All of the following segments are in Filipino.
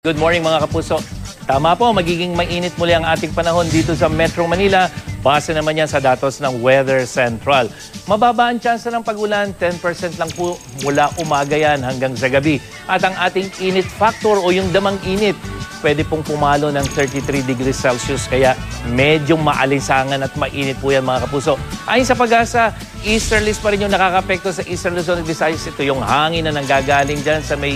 Good morning mga kapuso. Tama po, magiging mainit muli ang ating panahon dito sa Metro Manila. Base naman yan sa datos ng Weather Central. Mababa ang tsansa ng pag-ulan, 10% lang po mula umaga yan hanggang sa gabi. At ang ating init factor o yung damang init, pwede pong pumalo ng 33 degrees Celsius. Kaya medyo maalisangan at mainit po yan mga kapuso. Ayon sa Pag-asa, easterlies pa rin yung nakakapekto sa Eastern Luzon at Visayas. Ito yung hangin na nanggagaling dyan sa may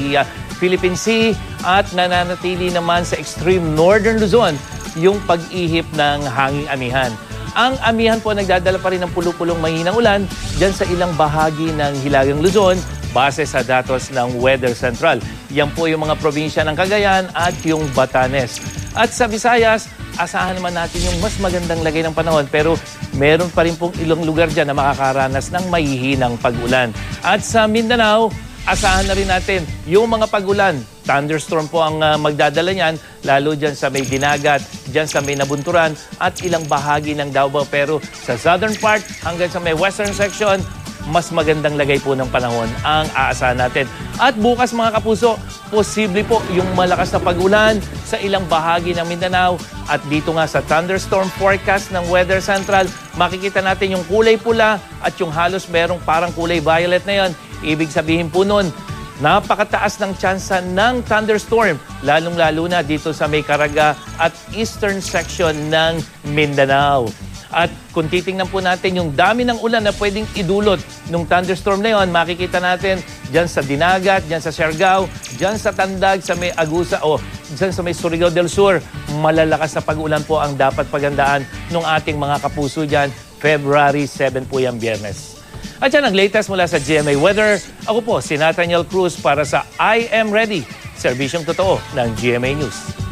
Philippine Sea at nananatili naman sa extreme northern Luzon yung pag-ihip ng hanging amihan. Ang amihan po nagdadala pa rin ng pulupulong mahinang ulan dyan sa ilang bahagi ng Hilagang Luzon base sa datos ng Weather Central. Yan po yung mga probinsya ng Cagayan at yung Batanes. At sa Visayas, asahan naman natin yung mas magandang lagay ng panahon pero meron pa rin pong ilang lugar dyan na makakaranas ng mahihinang pag-ulan. At sa Mindanao, asahan na rin natin yung mga pag-ulan. Thunderstorm po ang magdadala niyan, lalo dyan sa may Dinagat, dyan sa may Nabunturan at ilang bahagi ng Davao. Pero sa southern part hanggang sa may western section, mas magandang lagay po ng panahon ang aasahan natin. At bukas mga kapuso, posible po yung malakas na pag-ulan sa ilang bahagi ng Mindanao. At dito nga sa thunderstorm forecast ng Weather Central, makikita natin yung kulay pula at yung halos merong parang kulay violet na yon. Ibig sabihin po nun, napakataas ng tsansa ng thunderstorm, lalong-lalo na dito sa may Caraga at eastern section ng Mindanao. At kung titingnan po natin yung dami ng ulan na pwedeng idulot ng thunderstorm na yon, makikita natin dyan sa Dinagat, dyan sa Siargao, dyan sa Tandag, sa may Agusa o dyan sa may Surigao del Sur, malalakas na pag-ulan po ang dapat pagandaan ng ating mga kapuso dyan. February 7 po yung Biyernes. At yan ang latest mula sa GMA Weather. Ako po si Nathaniel Cruz para sa I Am Ready, serbisyong totoo ng GMA News.